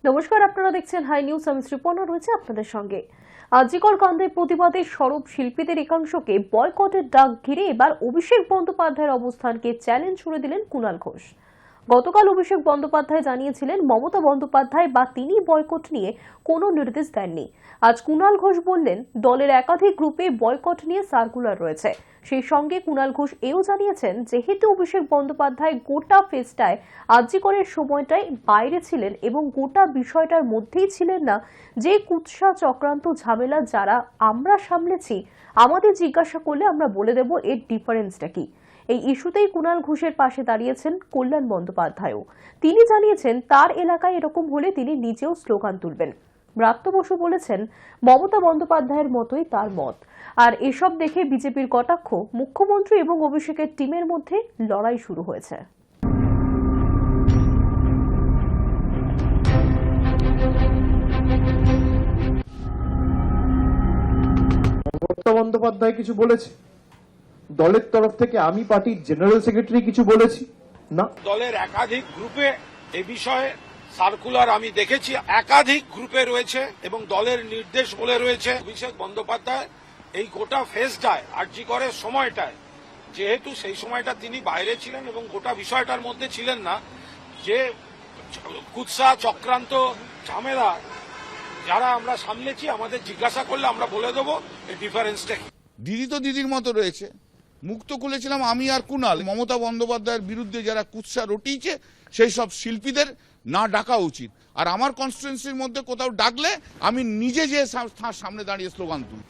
নমস্কার, আপনারা দেখছেন হাই নিউজ। আমি শ্রীপর্ণা রয়েছে আপনাদের সঙ্গে। আজিকর কাণ্ডের প্রতিবাদে সরব শিল্পীদের একাংশকে বয়কটের ডাক ঘিরে এবার অভিষেক বন্দ্যোপাধ্যায়ের অবস্থানকে চ্যালেঞ্জ ছুড়ে দিলেন কুণাল ঘোষ। গতকাল অভিষেক বন্দ্যোপাধ্যায় জানিয়েছিলেন মমতা বন্দ্যোপাধ্যায় বা তিনি বয়কট নিয়ে কোনো নির্দেশ দেননি। আজ কুণাল ঘোষ বললেন দলের একাধিক গ্রুপে বয়কট নিয়ে সার্কুলার রয়েছে। সেই সঙ্গে কুণাল ঘোষ এও জানিয়েছেন যেহেতু অভিষেক বন্দ্যোপাধ্যায় গোটা ফেস্টায় আজিকরের সময়টায় বাইরে ছিলেন এবং গোটা বিষয়টার মধ্যেই ছিলেন না, যে কুৎসা চক্রান্ত ঝামেলা যারা আমরা সামলেছি, আমাদের জিজ্ঞাসা করলে আমরা বলে দেব এর ডিফারেন্সটা কি। এই ইস্যুতেই কুণাল ঘোষের পাশে দাঁড়িয়েছেন কল্যাণ বন্দ্যোপাধ্যায়ও। তিনি জানিয়েছেন তার এলাকায় এরকম হলে তিনি নিজেও স্লোগান তুলবেন। ব্রাত্য বসু বলেছেন মমতা বন্দ্যোপাধ্যায়ের মতোই তার মত। আর এসব দেখে বিজেপির কটাক্ষ, মুখ্যমন্ত্রী এবং অভিষেকের টিমের মধ্যে লড়াই শুরু হয়েছে। মমতা বন্দ্যোপাধ্যায় কিছু বলেছে? দলের তরফ থেকে আমি পার্টির জেনারেল সেক্রেটারি কিছু বলেছি না। দলের একাধিক গ্রুপে এ বিষয়ে সার্কুলার আমি দেখেছি, একাধিক গ্রুপে রয়েছে এবং দলের নির্দেশ বলে রয়েছে অভিষেক বন্দ্যোপাধ্যায় এই গোটা ফেজটায় আরজি করার সময়টায়, যেহেতু সেই সময়টা তিনি বাইরে ছিলেন এবং গোটা বিষয়টার মধ্যে ছিলেন না, যে কুৎসা চক্রান্ত ঝামেলা যারা আমরা সামলেছি, আমাদের জিজ্ঞাসা করলে আমরা বলে দেবো এই ডিফারেন্সটা কি। দিদি তো দিদির মতো রয়েছে, মুখ তো খুলেছিলাম আমি আর কুণাল। মমতা বন্দ্যোপাধ্যায়ের বিরুদ্ধে যারা কুৎসা রটিয়েছে সেই সব শিল্পীদের না ডাকা উচিত। আর আমার কনস্টিটুয়েন্সির মধ্যে কোথাও ডাকলে আমি নিজে যে তার সামনে দাঁড়িয়ে স্লোগান তুলি।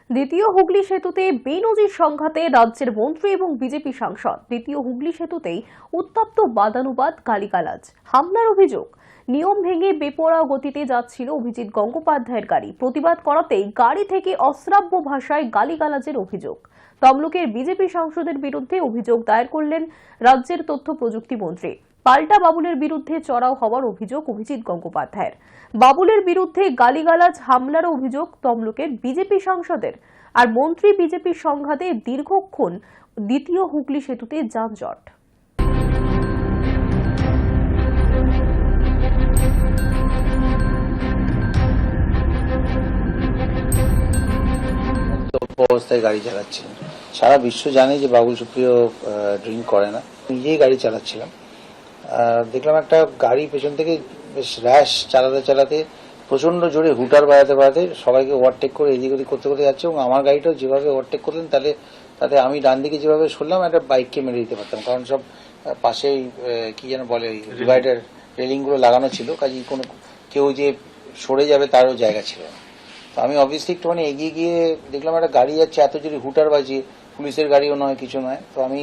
দ্বিতীয় হুগলি সেতুতে বেনজির সংঘাতে রাজ্যের মন্ত্রী এবং বিজেপি সাংসদ। দ্বিতীয় হুগলি সেতুতেই উত্তপ্ত বাদানুবাদ, গালিগালাজ, হামলার অভিযোগ। নিয়ম ভেঙে বেপরোয়া গতিতে যাচ্ছিল অভিজিৎ গঙ্গোপাধ্যায়ের গাড়ি। প্রতিবাদ করাতেই গাড়ি থেকে অশ্রাব্য ভাষায় গালিগালাজের অভিযোগ। তমলুকের বিজেপি সাংসদের বিরুদ্ধে অভিযোগ দায়ের করলেন রাজ্যের তথ্য প্রযুক্তি মন্ত্রী। পাল্টা বাবুলের বিরুদ্ধে চড়াও হওয়ার অভিযোগ অভিজিৎ গঙ্গোপাধ্যায়ের। বাবুলের বিরুদ্ধে গালিগালাজ, হামলার অভিযোগ তমলুকের বিজেপি সাংসদের। আর মন্ত্রী বিজেপির সংঘাতে দীর্ঘক্ষণ দ্বিতীয় হুগলি সেতুতে যানজট। অবস্থায় গাড়ি চালাচ্ছিলেন। সারা বিশ্ব জানে যে বাবুল সুপ্রিয় ড্রিঙ্ক করে না। নিজেই গাড়ি চালাচ্ছিলাম, দেখলাম একটা গাড়ি পেছন থেকে বেশ র্যাশ চালাতে চালাতে প্রচন্ড জোরে হুটার বাজাতে সবাইকে ওভারটেক করে এদিক ওদিক করতে করতে যাচ্ছে, এবং আমার গাড়িটাও যেভাবে ওভারটেক করলেন তাতে আমি ডান দিকে যেভাবে সরলাম একটা বাইককে মেরে দিতে পারতাম, কারণ সব পাশেই কি যেন বলে ডিভাইডার রেলিং গুলো লাগানো ছিল, কাজেই কোনো কেউ যে সরে যাবে তারও জায়গা ছিল না। তো আমি অবভিয়াসলি একটুখানি এগিয়ে গিয়ে দেখলাম একটা গাড়ি যাচ্ছে, এত জোরে হুটার বাজিয়ে, পুলিশের গাড়িও নয় কিছু নয়। তো আমি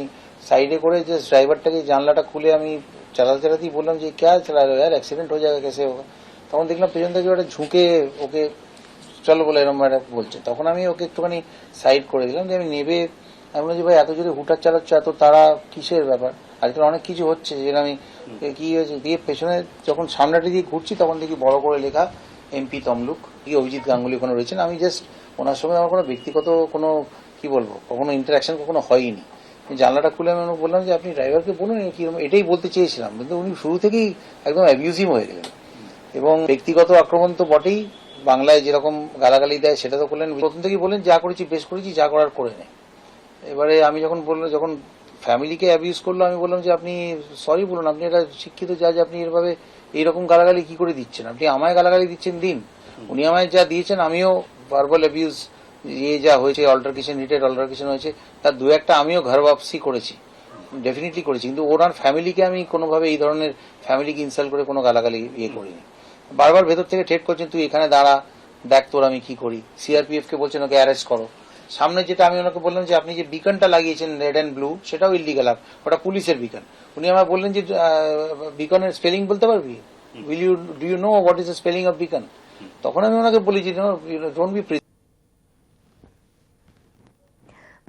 সাইডে করে যে ড্রাইভারটাকে জানলাটা খুলে আমি চালাতেই বললাম যে ক্যা চালা রো यार, অ্যাক্সিডেন্ট হয়ে যাবে কেসে হোক। তখন দেখলাম পেছন থেকে ওটা ঝুঁকে ওকে চলো বলে এরকম একটা বলছে। তখন আমি ওকে একটুখানি সাইড করে দিলাম যে আমি নেবে। আমি বলছি ভাই এত জোরে হুটার চালাচ্ছ, এত তারা কিসের ব্যাপার? আজকাল অনেক কিছু হচ্ছে, যেটা আমি কি হয়েছে দিয়ে পেছনে যখন সামনাটা দিয়ে ঘুরছি তখন দেখি বড় করে লেখা এমপি তমলুক, কি অভিজিৎ গাঙ্গুলি ওখানে রয়েছেন। আমি জাস্ট ওনার সঙ্গে আমার কোনো ব্যক্তিগত কোনো কি বলবো কখনো ইন্টারাকশন কখনো হয়নি। জানলাটা খুলে আমি বললাম যে আপনি ড্রাইভারকে বলুন কিরকম, এটাই বলতে চেয়েছিলাম, কিন্তু উনি শুরু থেকেই একদম অ্যাবিউজিভ হয়ে গেলেন। এবং ব্যক্তিগত আক্রমণ তো বটেই, বাংলায় যেরকম গালাগালি দেয় সেটা তো করলেন। প্রথম থেকেই বললেন যা করেছি বেশ করেছি, যা করার করে নেই। এবারে আমি যখন ফ্যামিলিকে অ্যাবিউজ করলো, আমি বললাম যে আপনি সরি বলুন, আপনি এটা শিক্ষিত যা যে আপনি এভাবে এইরকম গালাগালি কি করে দিচ্ছেন? আপনি আমায় গালাগালি দিচ্ছেন দিন, উনি আমায় যা দিয়েছেন আমিও ভার্বাল অ্যাবিউজ যা হয়েছে, অল্টারকেশন, হিটেড অল্টারকেশন হয়েছে, তার দু একটা আমিও ঘর ওয়াপসি করেছি, ডেফিনেটলি করেছি। কিন্তু ওনার ফ্যামিলিকে আমি কোনোভাবে এই ধরনের ফ্যামিলিকে ইনসাল্ট করে কোনো গালাগালি করিনি। বারবার ভেতর থেকে ঠেট করছেন তুই এখানে দাঁড়া, দেখ তোর আমি কি করি। সিআরপিএফ কে বলছেন ওকে অ্যারেস্ট করো। সামনে যেটা আমি ওনাকে বললাম যে আপনি যে বিকনটা লাগিয়েছেন রেড অ্যান্ড ব্লু, সেটাও ইলিগাল, ওটা পুলিশের বিকন। উনি আমায় বললেন যে বিকনের স্পেলিং বলতে পারবি, do you know what is the spelling of beacon? তখন আমি ওনাকে বলি যে ডোন্ট বি।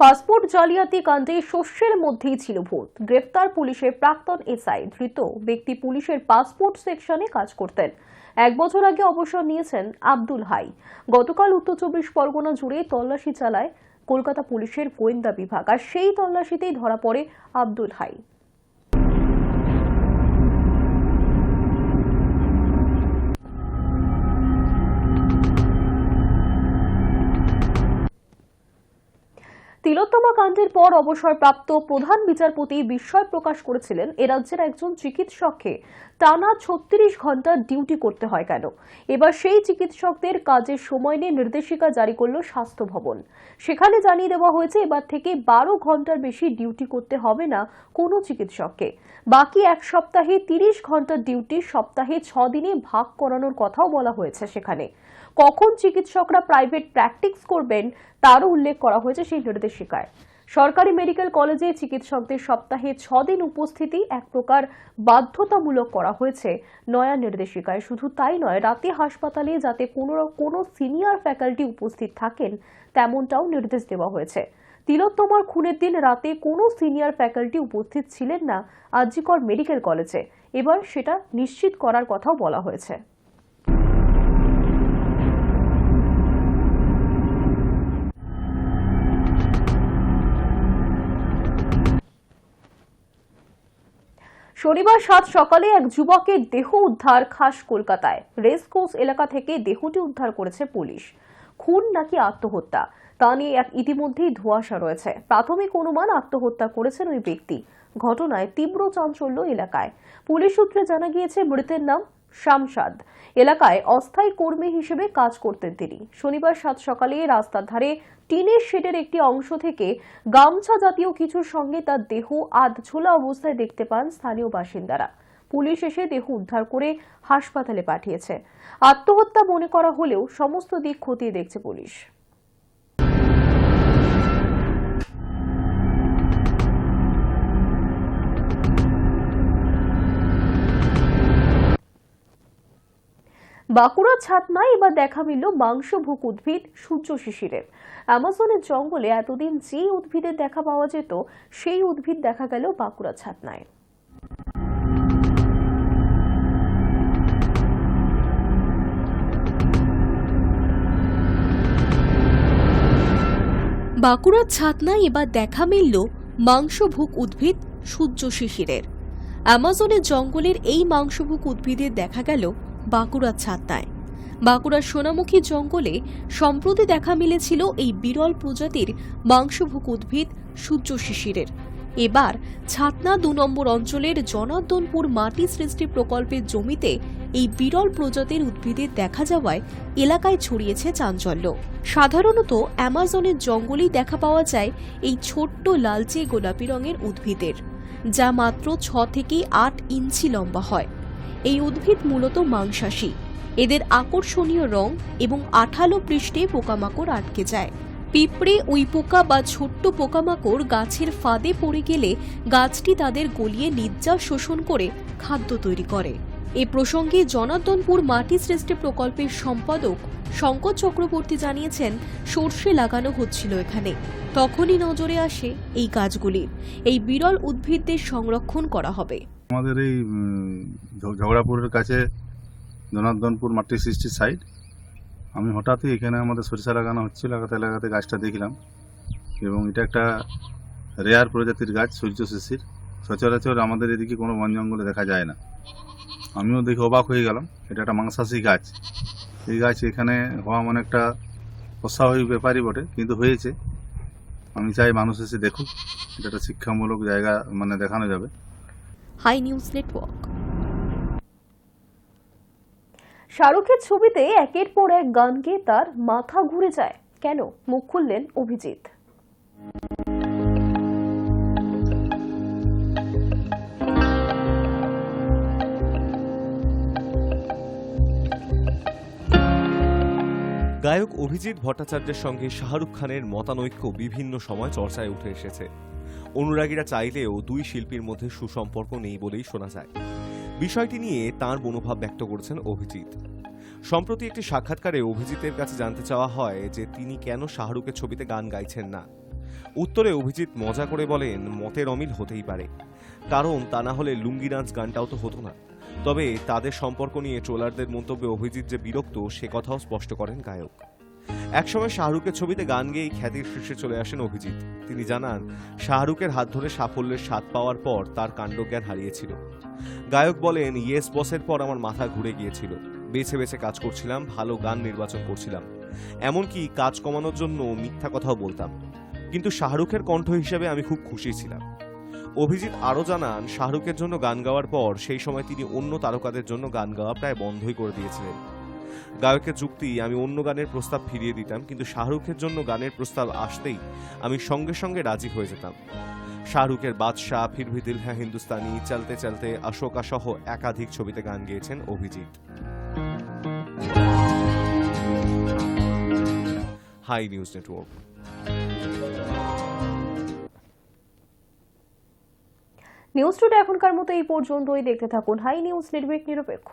পাসপোর্ট জালিয়াতি কাণ্ডে শস্যের মধ্যেই ছিল ভূত। গ্রেফতার পুলিশের প্রাক্তন এসআই। ধৃত ব্যক্তি পুলিশের পাসপোর্ট সেকশনে কাজ করতেন। 1 বছর আগে অবসর নিয়েছেন আব্দুল হাই। গতকাল উত্তর 24 পরগনা জুড়ে তল্লাশি চালায় কলকাতা পুলিশের গোয়েন্দা বিভাগ, আর সেই তল্লাশিতেই ধরা পড়ে আব্দুল হাই। তিলোত্তমা কাণ্ডের পর অবসরপ্রাপ্ত প্রধান বিচারপতি বিস্ময় প্রকাশ করেছিলেন এ রাজ্যের একজন চিকিৎসককে টানা ৩৬ ঘন্টা ডিউটি করতে হয় কেন। এবার সেই চিকিৎসকদের কাজের সময় নিয়ে নির্দেশিকা জারি করল স্বাস্থ্য ভবন। সেখানে জানিয়ে দেওয়া হয়েছে এবার থেকে ১২ ঘন্টার বেশি ডিউটি করতে হবে না কোনো চিকিৎসককে। বাকি এক সপ্তাহে ৩০ ঘন্টার ডিউটি সপ্তাহে ৬ দিনে ভাগ করানোর কথাও বলা হয়েছে। সেখানে কখন চিকিৎসকরা প্রাইভেট প্র্যাকটিস করবেন তারও উল্লেখ করা হয়েছে সেই নির্দেশিকায়। সরকারি মেডিকেল কলেজে চিকিৎসকদের সপ্তাহে ৬ দিন উপস্থিতি এক প্রকার বাধ্যতামূলক করা হয়েছে নয়া নির্দেশিকায়। শুধু তাই নয়, রাতে হাসপাতালে যাতে কোনো সিনিয়র ফ্যাকাল্টি উপস্থিত থাকেন তেমনটাও নির্দেশ দেওয়া হয়েছে। তিলোত্তমার খুনের দিন রাতে কোনো সিনিয়র ফ্যাকাল্টি উপস্থিত ছিলেন না আরজিকর মেডিকেল কলেজে। এবার সেটা নিশ্চিত করার কথাও বলা হয়েছে। শনিবার ৭ সকালে এক যুবকের দেহ উদ্ধার খাস কলকাতায়। রেসকোর্স এলাকা থেকে দেহটি উদ্ধার করেছে পুলিশ। খুন নাকি আত্মহত্যা তা নিয়ে ইতিমধ্যেই ধোঁয়াশা রয়েছে। প্রাথমিক অনুমান আত্মহত্যা করেছেন ওই ব্যক্তি। ঘটনায় তীব্র চাঞ্চল্য এলাকায়। পুলিশ সূত্রে জানা গিয়েছে মৃতের নাম শামশাদ। এলাকায় অস্থায়ী কর্মী হিসেবে কাজ করতেন তিনি। শনিবার ৭ সকালে রাস্তার ধারে টিনের শেডের একটি অংশ থেকে গামছা জাতীয় কিছুর সঙ্গে তার দেহ আধঝোলা অবস্থায় দেখতে পান স্থানীয় বাসিন্দারা। পুলিশ এসে দেহ উদ্ধার করে হাসপাতালে পাঠিয়েছে। আত্মহত্যা মনে করা হলেও সমস্ত দিক খতিয়ে দেখছে পুলিশ। বাঁকুড়ার ছাতনায় এবার দেখা মিলল মাংসভোগ উদ্ভিদ সূর্য শিশিরের। অ্যামাজনের জঙ্গলে এতদিন যে উদ্ভিদের দেখা পাওয়া যেত সেই উদ্ভিদ দেখা গেল বাঁকুড়ার ছাতনায়। বাঁকুড়ার ছাতনায় এবার দেখা মিলল মাংসভোগ উদ্ভিদ সূর্য শিশিরের। অ্যামাজনের জঙ্গলের এই মাংসভোগ উদ্ভিদের দেখা গেল বাঁকুড়ার ছাতনায়। বাঁকুড়ার সোনামুখী জঙ্গলে সম্প্রতি দেখা মিলেছিল এই বিরল প্রজাতির মাংসভোগ উদ্ভিদ সূর্য শিশিরের। এবার ছাতনা ২ নম্বর অঞ্চলের জনার্দনপুর মাটি সৃষ্টি প্রকল্পের জমিতে এই বিরল প্রজাতির উদ্ভিদের দেখা যাওয়ায় এলাকায় ছড়িয়েছে চাঞ্চল্য। সাধারণত অ্যামাজনের জঙ্গলেই দেখা পাওয়া যায় এই ছোট্ট লালচে গোলাপি রঙের উদ্ভিদের, যা মাত্র ৬ থেকে ৮ ইঞ্চি লম্বা হয়। এই উদ্ভিদ মূলত মাংসাশী। এদের আকর্ষণীয় রং এবং আঠালো পৃষ্ঠে পোকামাকড় আটকে যায়। পিঁপড়ে, উইপোকা বা ছোট্ট পোকামাকড় গাছের ফাঁদে পড়ে গেলে গাছটি তাদের গলিয়ে নির্যাস শোষণ করে খাদ্য তৈরি করে। এ প্রসঙ্গে জনার্দনপুর মাটি সৃষ্টি প্রকল্পের সম্পাদক শঙ্কর চক্রবর্তী জানিয়েছেন, সর্ষে লাগানো হচ্ছিল এখানে, তখনই নজরে আসে এই গাছগুলির। এই বিরল উদ্ভিদদের সংরক্ষণ করা হবে। আমাদের এই ঝগড়াপুরের কাছে জনার্দনপুর মাটি সৃষ্টির সাইড, আমি হঠাৎই এখানে আমাদের সরিষা লাগানো হচ্ছিল, এলাকাতে গাছটা দেখলাম এবং এটা একটা রেয়ার প্রজাতির গাছ সূর্য শিশির। সচরাচর আমাদের এদিকে কোনো বন জঙ্গলে দেখা যায় না। আমিও দেখে অবাক হয়ে গেলাম, এটা একটা মাংসাশী গাছ। এই গাছ এখানে হওয়া মানে একটা অস্বাভাবিক ব্যাপারই বটে, কিন্তু হয়েছে। আমি চাই মানুষ এসে দেখুক, এটা একটা শিক্ষামূলক জায়গা মানে দেখানো যাবে। Hi News Network. শাহরুখের ছবিতে একের পর এক গান গেয়ে তার মাথা ঘুরে যায় কেন, মুখ খুললেন অভিজিৎ। গায়ক অভিজিৎ ভট্টাচার্যের সঙ্গে শাহরুখ খানের মতানৈক্য বিভিন্ন সময় চর্চায় উঠে এসেছে। অনুরাগীরা চাইলেও দুই শিল্পীর মধ্যে সুসম্পর্ক নেই বলেই শোনা যায়। বিষয়টি নিয়ে তাঁর মনোভাব ব্যক্ত করেছেন অভিজিৎ। সম্প্রতি একটি সাক্ষাৎকারে অভিজিতের কাছে জানতে চাওয়া হয় যে তিনি কেন শাহরুখের ছবিতে গান গাইছেন না। উত্তরে অভিজিৎ মজা করে বলেন, মতের অমিল হতেই পারে, কারণ তা না হলে লুঙ্গি ডান্স গানটাও তো হতো না। তবে তাদের সম্পর্ক নিয়ে ট্রোলারদের মন্তব্যে অভিজিৎ যে বিরক্ত সে কথাও স্পষ্ট করেন গায়ক। একসময় শাহরুখের ছবিতে গান গেয়েই খ্যাতির শীর্ষে চলে আসেন অভিজিৎ। তিনি জানান, শাহরুখের হাত ধরে সাফল্যের স্বাদ পাওয়ার পর তার কাণ্ডজ্ঞান হারিয়েছিল। গায়ক বলেন, ইয়েস বসের পর আমার মাথা ঘুরে গিয়েছিল। বেছে বেছে কাজ করছিলাম, ভালো গান নির্বাচন করছিলাম, এমনকি কাজ কমানোর জন্য মিথ্যা কথাও বলতাম। কিন্তু শাহরুখের কণ্ঠ হিসেবে আমি খুব খুশি ছিলাম। অভিজিৎ আরও জানান, শাহরুখের জন্য গান গাওয়ার পর সেই সময় তিনি অন্য তারকাদের জন্য গান গাওয়া প্রায় বন্ধই করে দিয়েছিলেন। গায়কের যুক্তি, আমি অন্য গানের প্রস্তাব ফিরিয়ে দিতাম, কিন্তু শাহরুখের জন্য গানের প্রস্তাব আসতেই আমি সঙ্গে সঙ্গে রাজি হয়ে যেতাম। শাহরুখের বাদশাহ, ফির ভি দিল হ্যায় হিন্দুস্তানি, চলতে চলতে, অশোকা সহ একাধিক ছবিতে গান গেয়েছেন Abhijit. Hi News Network. News today এখনকার মতো এই পর্যন্তই। দেখতে থাকুন হাই নিউজ, নির্ভীক নিরপেক্ষ।